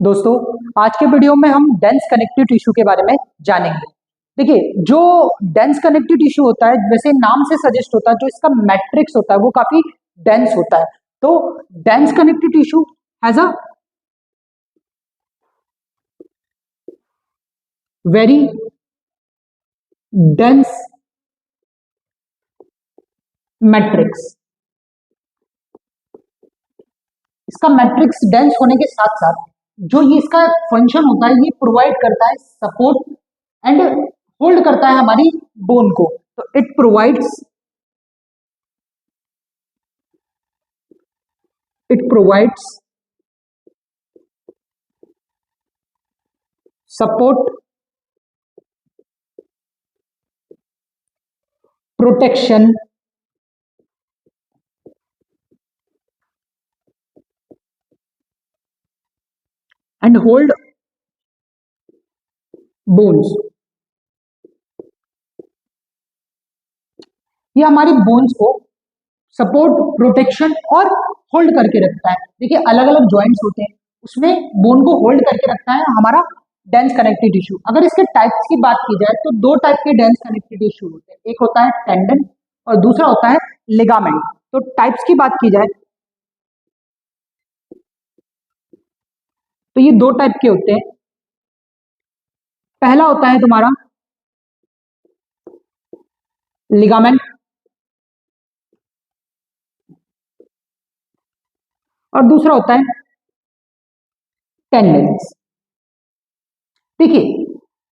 दोस्तों, आज के वीडियो में हम डेंस कनेक्टिव टिश्यू के बारे में जानेंगे। देखिए, जो डेंस कनेक्टिव टिश्यू होता है, जैसे नाम से सजेस्ट होता है, जो इसका मैट्रिक्स होता है वो काफी डेंस होता है। तो dense connective tissue has a very dense matrix. इसका मैट्रिक्स डेंस होने के साथ साथ जो ये इसका फंक्शन होता है, ये प्रोवाइड करता है सपोर्ट एंड होल्ड करता है हमारी बोन को। तो it provides support, protection and hold bones. ये हमारी बोन्स को सपोर्ट, प्रोटेक्शन और होल्ड करके रखता है। देखिए, अलग अलग जॉइंट्स होते हैं, उसमें बोन को होल्ड करके रखता है हमारा डेंस कनेक्टिव टिश्यू। अगर इसके टाइप्स की बात की जाए तो दो टाइप के डेंस कनेक्टिव टिश्यू होते हैं, एक होता है टेंडन और दूसरा होता है लिगामेंट। तो टाइप्स की बात की जाए तो ये दो टाइप के होते हैं। पहला होता है तुम्हारा लिगामेंट और दूसरा होता है टेंडेंस। देखिए,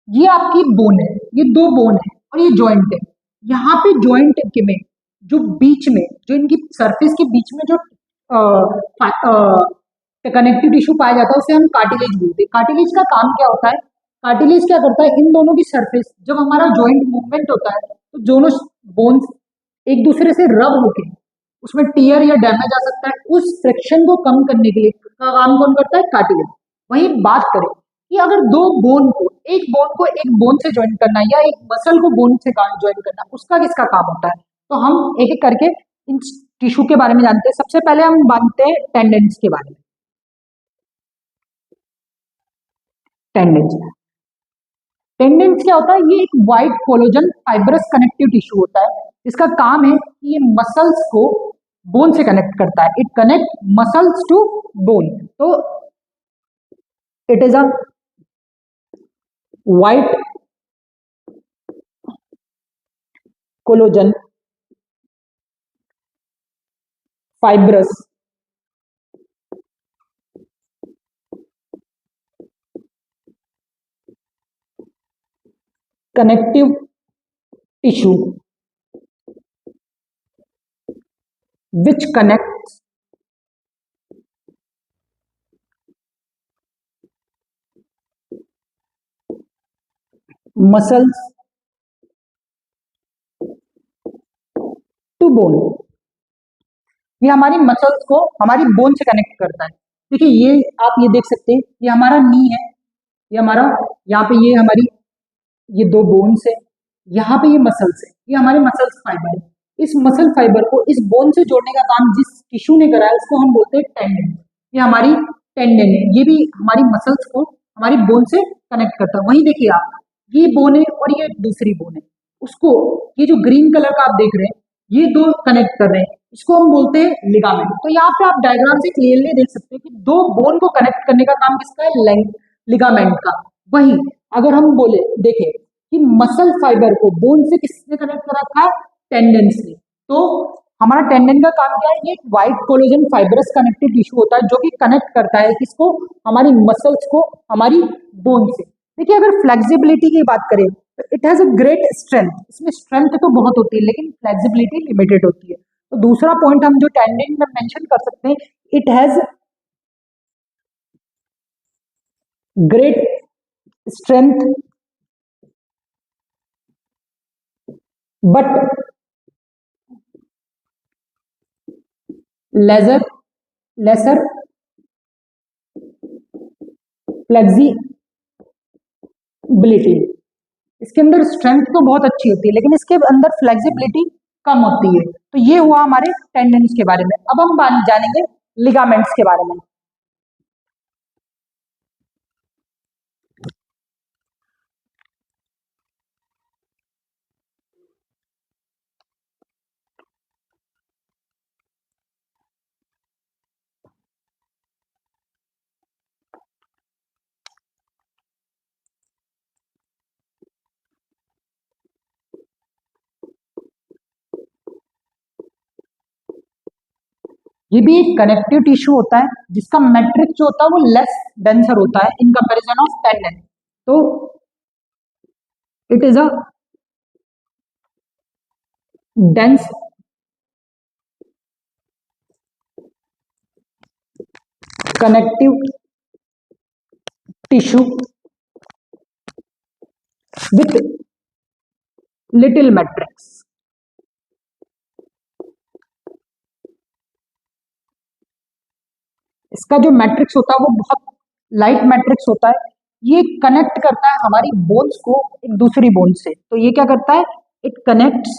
ये आपकी बोन है, ये दो बोन है और ये जॉइंट है। यहाँ पे जॉइंट के में जो बीच में, जो इनकी सरफेस के बीच में जो कनेक्टिव टिश्यू पाया जाता है, उसे हम कार्टिलेज बोलते हैं। कार्टिलेज का काम क्या होता है? कार्टिलेज क्या करता है, इन दोनों की सरफेस, जब हमारा जॉइंट मूवमेंट होता है तो दोनों बोन्स एक दूसरे से रब होके उसमें टीयर या डैमेज आ सकता है। उस फ्रिक्शन को कम करने के लिए का काम कौन करता है? कार्टिलेज। वही बात करें कि अगर दो बोन को एक बोन से ज्वाइन करना या एक मसल को बोन से ज्वाइन करना, उसका किसका काम होता है? तो हम एक एक करके इन टिश्यू के बारे में जानते हैं। सबसे पहले हम जानते हैं टेंडेंस के बारे में। टेंडेंस टेंडेंस क्या होता है? ये एक white collagen fibrous connective tissue होता है। इसका काम है कि ये मसल्स को बोन से कनेक्ट करता है। It connect muscles to bone. तो it is a white collagen fibrous connective tissue which connects muscles to bone। ये हमारी मसल्स को हमारी बोन से कनेक्ट करता है। देखिए, ये आप ये देख सकते हैं, ये हमारा नी है, ये हमारा, यहाँ पे ये हमारी, ये दो बोन्स है, यहाँ पे ये मसल्स है, ये हमारे मसल्स फाइबर है। इस मसल फाइबर को इस बोन से जोड़ने का काम जिस टिश्यू ने करा है, उसको हम बोलते हैं टेंडन। ये हमारी टेंडन है, ये भी हमारी मसल्स को हमारी बोन से कनेक्ट करता है। वहीं देखिए आप, ये बोन है और ये दूसरी बोन है, उसको, ये जो ग्रीन कलर का आप देख रहे हैं, ये दो कनेक्ट कर रहे हैं, इसको हम बोलते हैं लिगामेंट। तो यहाँ पे आप डायग्राम से क्लियरली देख सकते हैं कि दो बोन को कनेक्ट करने का काम किसका है? लिगामेंट का। वहीं अगर हम बोले, देखें कि मसल फाइबर को बोन से किसने कनेक्ट कर रखा है? टेंडन से। तो हमारा टेंडन का काम क्या है? ये एक white collagen fibrous connective tissue होता है जो कि कनेक्ट करता है किसको? हमारी मसल्स को हमारी बोन से। देखिए, अगर फ्लेक्सिबिलिटी की बात करें तो it has a great strength. इसमें स्ट्रेंथ तो बहुत होती है लेकिन फ्लेक्सिबिलिटी लिमिटेड होती है। तो दूसरा पॉइंट हम जो टेंडन में मेंशन कर सकते हैं, it has great strength but lesser flexibility. इसके अंदर स्ट्रेंथ तो बहुत अच्छी होती है लेकिन इसके अंदर फ्लेक्सिबिलिटी कम होती है। तो ये हुआ हमारे टेंडेंस के बारे में। अब हम जानेंगे लिगामेंट्स के बारे में। ये भी एक कनेक्टिव टिश्यू होता है जिसका मैट्रिक्स जो होता है वो लेस डेंसर होता है इन कंपैरिजन ऑफ टेंडन। तो it is a dense connective tissue with little matrix। इसका जो मैट्रिक्स होता है वो बहुत लाइट मैट्रिक्स होता है। ये कनेक्ट करता है हमारी बोन्स को एक दूसरी बोन से। तो ये क्या करता है, it connects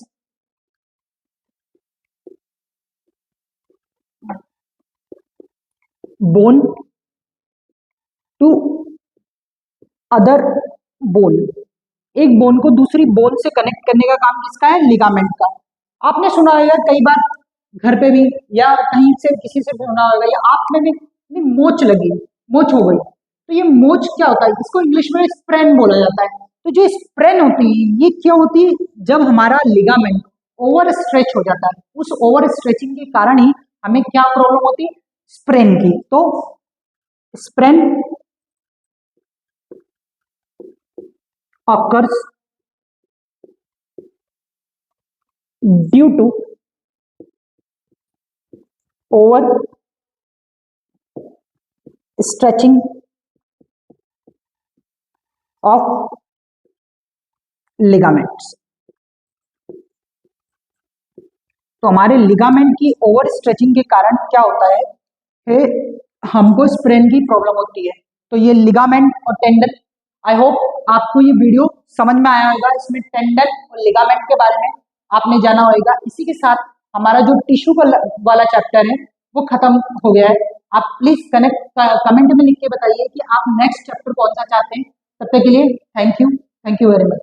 bone to other bone. एक बोन को दूसरी बोन से कनेक्ट करने का काम किसका है, लिगामेंट का। आपने सुना होगा कई बार घर पे भी या कहीं से किसी से सुना होगा या आप में भी मोच लगी, मोच हो गई। तो ये मोच क्या होता है, इसको इंग्लिश में स्प्रेन बोला जाता है। तो जो स्प्रेन होती है ये क्या होती है, जब हमारा लिगामेंट ओवर स्ट्रेच हो जाता है, उस ओवर स्ट्रेचिंग के कारण ही हमें क्या प्रॉब्लम होती है, स्प्रेन की। तो sprain occurs due to over stretching of ligaments। तो हमारे लिगामेंट की ओवर स्ट्रेचिंग के कारण क्या होता है कि हमको स्प्रेन की प्रॉब्लम होती है। तो ये लिगामेंट और टेंडन, आई होप आपको ये वीडियो समझ में आया होगा। इसमें टेंडन और लिगामेंट के बारे में आपने जाना होगा। इसी के साथ हमारा जो टिश्यू वाला चैप्टर है वो खत्म हो गया है। आप प्लीज कमेंट में लिख के बताइए कि आप नेक्स्ट चैप्टर कौन सा चाहते हैं। तब तक के लिए थैंक यू वेरी मच।